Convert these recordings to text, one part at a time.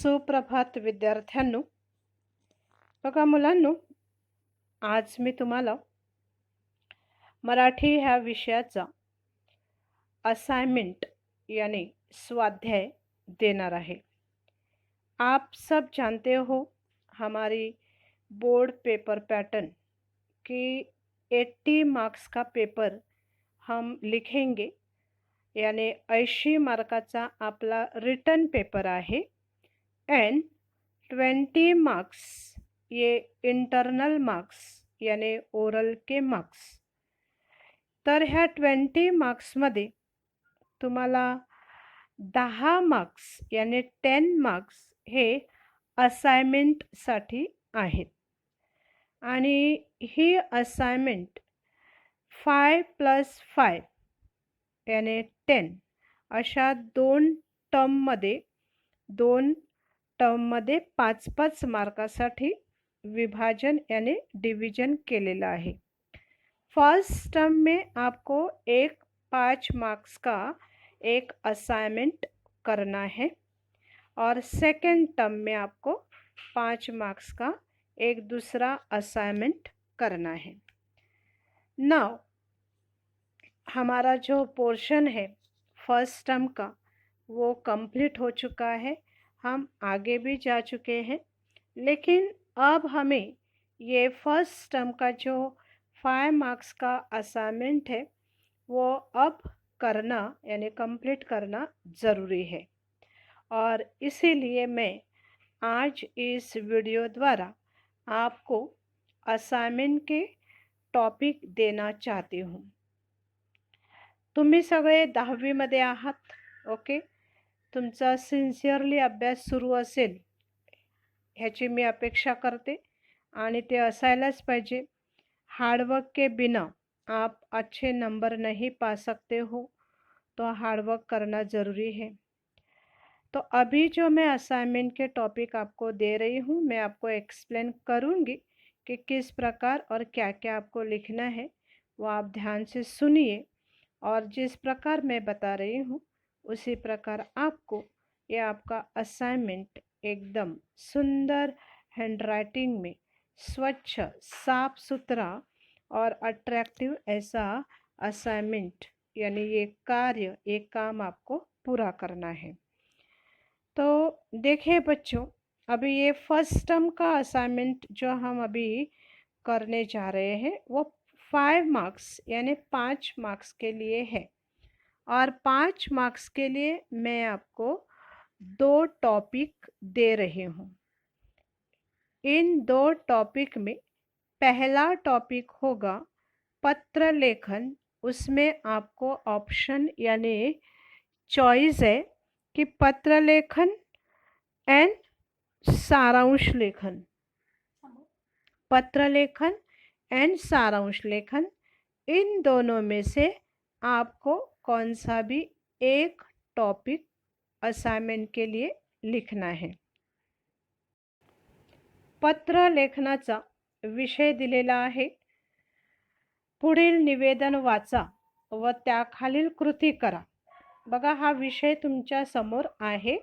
सुप्रभात विद्यार्थ्यांनो. बघा मुलांनो, आज मी तुम्हाला मराठी ह्या विषयाचा असाइनमेंट यानी स्वाध्याय देना है। आप सब जानते हो हमारी बोर्ड पेपर पैटर्न कि 80 मार्क्स का पेपर हम लिखेंगे, यानी 80 मार्काचा आपला रिटन पेपर आहे एंड 20 मार्क्स ये इंटरनल मार्क्स यानी ओरल के मार्क्स। तर ह्या 20 मार्क्समध्ये तुम्हाला 10 मार्क्स यानी 10 मार्क्स हे असाइनमेंटसाठी आहेत आणि ही असाइनमेंट 5 + 5 यानी 10 अशा दोन टर्ममध्ये 5-5 मार्कासाठी विभाजन यानी डिवीजन केलेला आहे। फर्स्ट टर्म में आपको 5 मार्क्स का एक असाइनमेंट करना है और सेकंड टर्म में आपको 5 मार्क्स का एक दूसरा असाइनमेंट करना है। नाउ हमारा जो पोर्शन है फर्स्ट टर्म का वो कंप्लीट हो चुका है, हम आगे भी जा चुके हैं, लेकिन अब हमें ये फर्स्ट टर्म का जो 5 मार्क्स का असाइनमेंट है वो अब करना यानी कंप्लीट करना ज़रूरी है। और इसीलिए मैं आज इस वीडियो द्वारा आपको असाइनमेंट के टॉपिक देना चाहती हूँ। तुम्ही सगळे 10वी मध्ये आहात, ओके। तुमचा सिन्सिअरली अभ्यास सुरू असेल ह्याची मी अपेक्षा करते आणि ते असायलाच पाहिजे। हार्डवर्क के बिना आप अच्छे नंबर नहीं पा सकते हो, तो हार्डवर्क करना ज़रूरी है। तो अभी जो मैं असाइनमेंट के टॉपिक आपको दे रही हूँ, मैं आपको एक्सप्लेन करूँगी कि किस प्रकार और क्या क्या आपको लिखना है, वो आप ध्यान से सुनिए और जिस प्रकार मैं बता रही हूँ उसी प्रकार आपको ये आपका असाइनमेंट एकदम सुंदर हैंडराइटिंग में स्वच्छ साफ सुथरा और अट्रैक्टिव ऐसा असाइनमेंट यानी ये कार्य, ये काम आपको पूरा करना है। तो देखिए बच्चों, अभी ये फर्स्ट टर्म का असाइनमेंट जो हम अभी करने जा रहे हैं वो 5 मार्क्स यानी 5 मार्क्स के लिए है और 5 मार्क्स के लिए मैं आपको 2 टॉपिक दे रही हूँ। इन 2 टॉपिक में पहला टॉपिक होगा पत्र लेखन। उसमें आपको ऑप्शन यानी चॉइस है कि पत्र लेखन एंड सारांश लेखन, पत्र लेखन एंड सारांश लेखन, इन दोनों में से आपको कौन सा भी एक टॉपिक असाइनमेंट के लिए लिखना है। पत्र लेखनाचा विषय दिलेला आहे, पुढील निवेदन वाचा व त्याखालील कृती करा। बघा हा विषय तुमच्या समोर आहे।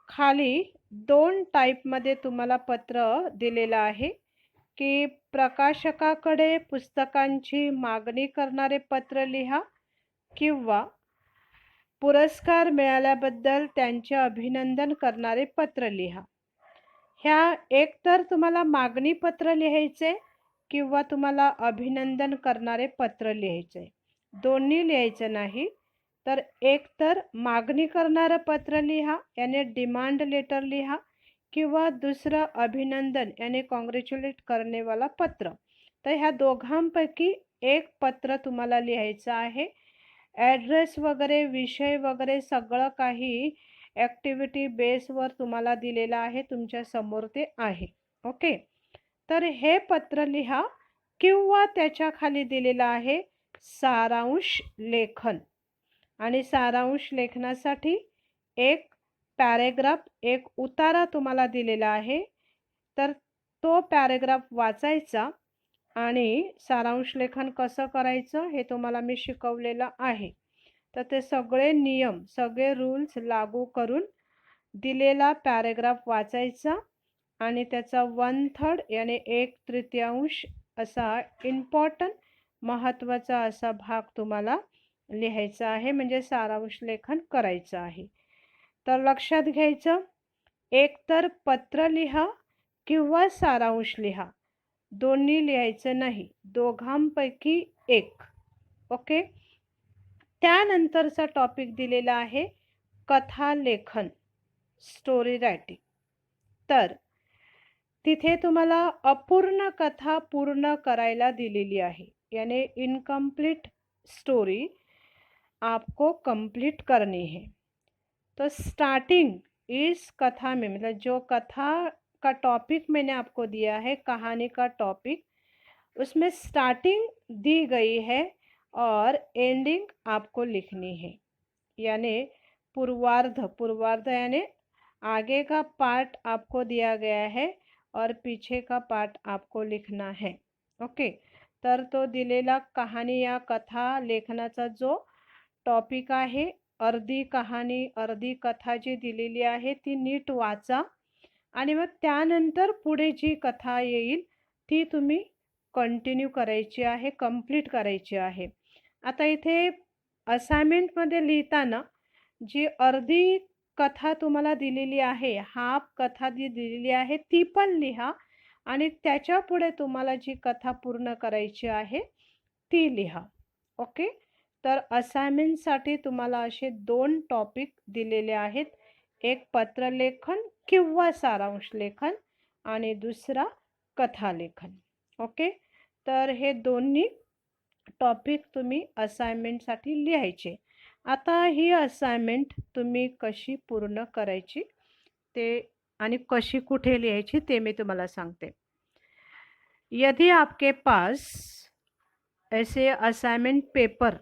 खाली 2 टाईपमध्ये तुम्हाला पत्र दिलेलं आहे की प्रकाशकाकडे पुस्तकांची मागणी करणारे पत्र लिहा किंवा पुरस्कार मिळाल्याबद्दल त्यांचे अभिनंदन करणारे पत्र लिहा। ह्या एकतर तुम्हाला मागणी पत्र लिहायचे किंवा तुम्हाला अभिनंदन करणारे पत्र लिहायचे, दोन्ही लिहायचं नाही। तर एकतर मागणी करणारं पत्र लिहा यानी डिमांड लेटर लिहा किंवा दुसरं अभिनंदन यानी कॉन्ग्रॅच्युलेट करने वाला पत्र। तर ह्या दोघांपैकी एक पत्र तुम्हाला लिहायचं आहे। ॲड्रेस वगैरे विषय वगैरे सगळं काही ॲक्टिव्हिटी बेसवर तुम्हाला दिलेलं आहे, तुमच्या समोर ते आहे, ओके। तर हे पत्र लिहा किंवा त्याच्या खाली दिलेलं आहे सारांश लेखन आणि सारांश लेखनासाठी एक पॅरेग्राफ, एक उतारा तुम्हाला दिलेला आहे। तर तो पॅरेग्राफ वाचायचा आणि सारांश लेखन कसं करायचं हे तुम्हाला मी शिकवलेलं आहे। तर ते सगळे नियम, सगळे रूल्स लागू करून दिलेला पॅराग्राफ वाचायचा आणि त्याचा 1/3 याने 1/3 असा इम्पॉर्टंट महत्त्वाचा असा भाग तुम्हाला लिहायचा आहे, म्हणजे सारांश लेखन करायचं आहे. तर लक्षात घ्यायचं, एकतर पत्र लिहा किंवा सारांश लिहा, दोन्ही लिहायचं नाही, दोघांपैकी एक. ओके. त्यानंतरचा टॉपिक दिलेला आहे कथा लेखन, स्टोरी रायटिंग. तर तिथे तुम्हाला अपूर्ण कथा पूर्ण करायला दिलेली आहे, यानी इनकम्प्लीट स्टोरी आपको कंप्लीट करनी है. तो स्टार्टिंग इस कथा में, मतलब जो कथा का टॉपिक मैंने आपको दिया है, कहानी का टॉपिक, उसमें स्टार्टिंग दी गई है और एंडिंग आपको लिखनी है. यानी पूर्वार्ध यानी आगे का पार्ट आपको दिया गया है और पीछे का पार्ट आपको लिखना है. ओके. तर तो दिलेला कहाणी या कथा लेखनाचा जो टॉपिक आहे, अर्धी कहाणी अर्धी कथा जी दिलेली आहे ती नीट वाचा आणि मग त्यानंतर पुढे जी कथा येईल ती तुम्ही कंटिन्यू करायची आहे, कंप्लीट करायची आहे. आता इथे असाइनमेंटमध्ये लिहिताना जी अर्धी कथा तुम्हाला दिलेली आहे, हाफ कथा जी दिलेली आहे ती पण लिहा आणि त्याच्या पुढे तुम्हाला जी कथा पूर्ण करायची आहे ती लिहा. ओके. तर असाइनमेंटसाठी तुम्हाला असे 2 टॉपिक दिलेले आहेत, एक पत्रलेखन किंवा सारांश लेखन आणि दुसरा कथालेखन. ओके. तर हे दोन्ही टॉपिक तुम्ही असाइनमेंटसाठी लिहायचे. आता ही असाइनमेंट तुम्ही कशी पूर्ण करायची ते आणि कशी कुठे लिहायची ते मी तुम्हाला सांगते. यदि आपके पास ऐसे असाइनमेंट पेपर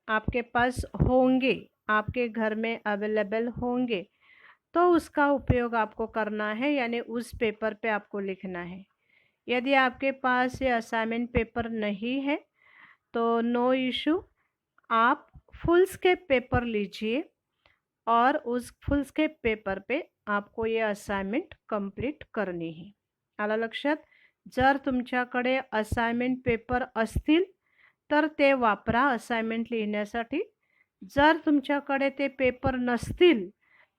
आपके पास होंगे, आपके घर में अवेलेबल होंगे, तो उसका उपयोग आपको करना है, यानी उस पेपर पे आपको लिखना है. यदि आपके पास ये असाइनमेंट पेपर नहीं है तो नो इशू, आप फुल स्केप पेपर लीजिए और उस फुल स्केप पेपर पे आपको ये असाइनमेंट कंप्लीट करनी है. आलं लक्षात? जर तुमच्याकडे असाइनमेंट पेपर असतील तर ते वापरा असाइनमेंट लिहिण्यासाठी. जर तुमच्याकडे ते पेपर नसतील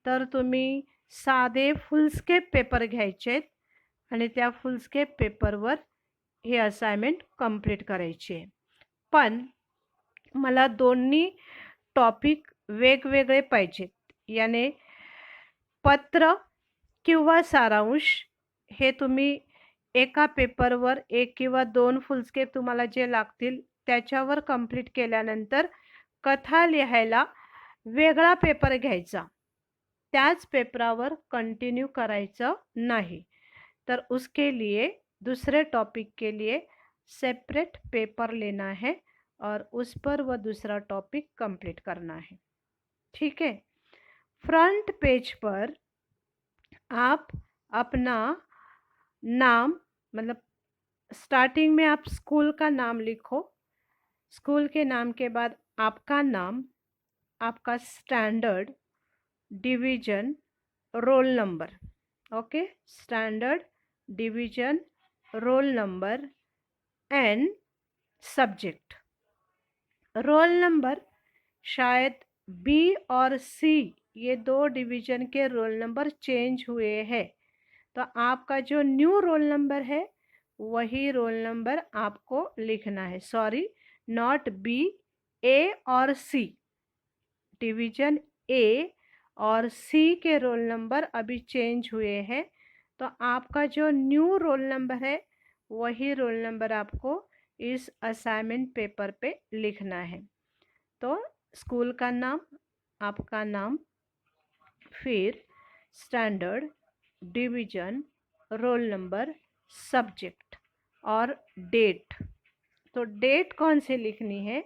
तर तुम्ही साधे फुलस्केप पेपर घ्यायचे आणि त्या फुलस्केप पेपरवर हे असाइनमेंट कंप्लीट करायची आहे. पण मला दोन्ही टॉपिक वेगवेगळे पाहिजेत, याने पत्र किंवा सारांश हे तुम्ही एका पेपरवर 1 किंवा 2 फुलस्केप तुम्हाला जे लागतील त्याच्यावर कंप्लीट केल्यानंतर कथा लिहायला वेगळा पेपर घ्यायचा, त्याच पेपरावर कंटिन्यू करायचं नाही. तर उसके लिए दूसरे टॉपिक के लिए सेपरेट पेपर लेना है और उस पर वह दूसरा टॉपिक कंप्लीट करना है. ठीक है. फ्रंट पेज पर आप अपना नाम, मतलब स्टार्टिंग में आप स्कूल का नाम लिखो, स्कूल के नाम के बाद आपका नाम, आपका standard, division, role number. Okay. Standard, division, roll number and subject. Roll number शायद बी और सी ये 2 डिवीज़न के रोल नंबर चेंज हुए हैं, तो आपका जो न्यू रोल नंबर है वही रोल नंबर आपको लिखना है. सॉरी, नॉट बी, ए और सी. डिवीज़न ए और सी के रोल नंबर अभी चेंज हुए हैं, तो आपका जो न्यू रोल नंबर है वही रोल नंबर आपको इस असाइनमेंट पेपर पे लिखना है. तो स्कूल का नाम, आपका नाम, फिर standard, division, roll number, subject और डेट. तो डेट कौन से लिखनी है?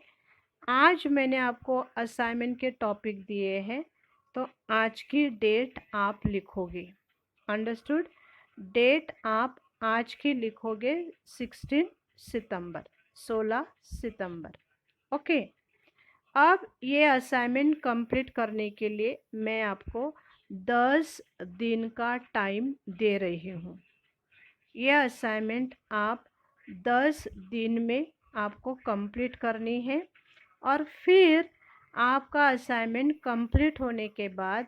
आज मैंने आपको असाइनमेंट के टॉपिक दिए हैं, तो आज की डेट आप लिखोगे. अंडरस्टूड? डेट आप आज की लिखोगे 16 सितंबर, 16 सितंबर. ओके. अब ये असाइनमेंट कंप्लीट करने के लिए मैं आपको 10 दिन का टाइम दे रही हूँ। यह असाइनमेंट आप 10 दिन में आपको कंप्लीट करनी है। और फिर आपका असाइनमेंट कंप्लीट होने के बाद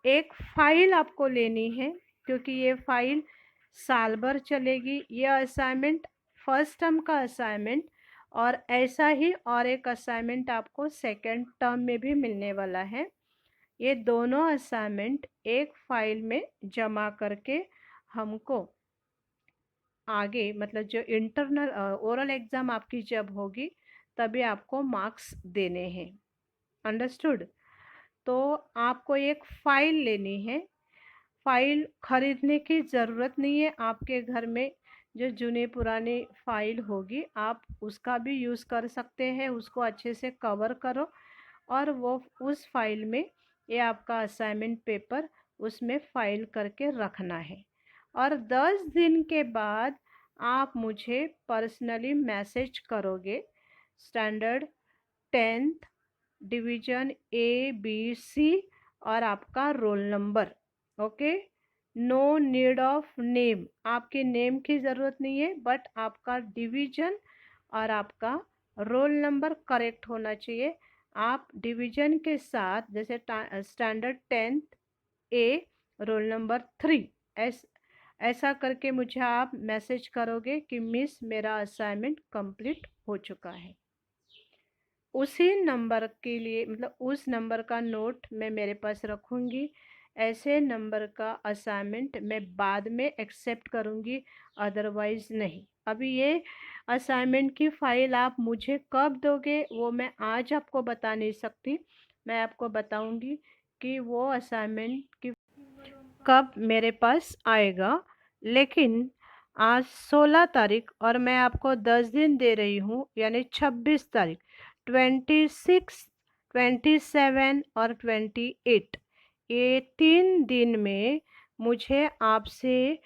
एक फ़ाइल आपको लेनी है, क्योंकि ये फ़ाइल साल भर चलेगी। यह असाइनमेंट फर्स्ट टर्म का असाइनमेंट, और ऐसा ही और एक असाइनमेंट आपको सेकेंड टर्म में भी मिलने वाला है। ये दोनों असाइनमेंट एक फ़ाइल में जमा करके हमको आगे, मतलब जो इंटरनल ओरल एग्ज़ाम आपकी जब होगी तभी आपको मार्क्स देने हैं। अंडरस्टूड? तो आपको एक फ़ाइल लेनी है। फ़ाइल ख़रीदने की ज़रूरत नहीं है। आपके घर में जो जुनी पुरानी फ़ाइल होगी आप उसका भी यूज़ कर सकते हैं। उसको अच्छे से कवर करो और वो उस फ़ाइल में ये आपका असाइनमेंट पेपर उसमें फ़ाइल करके रखना है। और 10 दिन के बाद आप मुझे पर्सनली मैसेज करोगे। स्टैंडर्ड 10th डिवीज़न ABC और आपका roll number. Okay, no need of name, आपके नेम की ज़रूरत नहीं है, बट आपका डिवीज़न और आपका रोल नंबर करेक्ट होना चाहिए। आप डिवीज़न के साथ जैसे standard 10th A roll number 3 ऐसा करके मुझे आप मैसेज करोगे कि मिस मेरा असाइनमेंट कंप्लीट हो चुका है। उसी नंबर के लिए, मतलब उस नंबर का नोट मैं मेरे पास रखूँगी। ऐसे नंबर का असाइनमेंट मैं बाद में एक्सेप्ट करूँगी, अदरवाइज़ नहीं। अभी ये असाइनमेंट की फ़ाइल आप मुझे कब दोगे वो मैं आज आपको बता नहीं सकती। मैं आपको बताऊँगी कि वो असाइनमेंट की कब मेरे पास आएगा। लेकिन आज 16 तारीख और मैं आपको 10 दिन दे रही हूँ, यानी 26 तारीख, 26, 27 और 28, ये 3 दिन में मुझे आपसे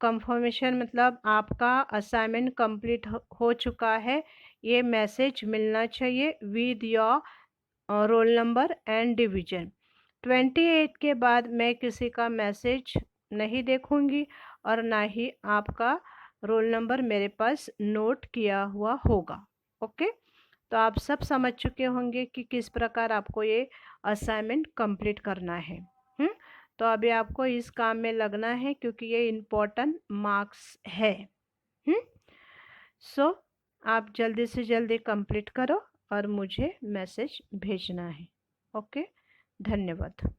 कंफर्मेशन, मतलब आपका असाइनमेंट कंप्लीट हो चुका है, ये मैसेज मिलना चाहिए with your roll number and division. 28 के बाद मैं किसी का मैसेज नहीं देखूंगी और ना ही आपका रोल नंबर मेरे पास नोट किया हुआ होगा। ओके, तो आप सब समझ चुके होंगे कि किस प्रकार आपको ये असाइनमेंट कंप्लीट करना है। तो अभी आपको इस काम में लगना है क्योंकि ये इम्पोर्टेंट मार्क्स है। सो आप जल्दी से जल्दी कंप्लीट करो और मुझे मैसेज भेजना है। ओके, धन्यवाद।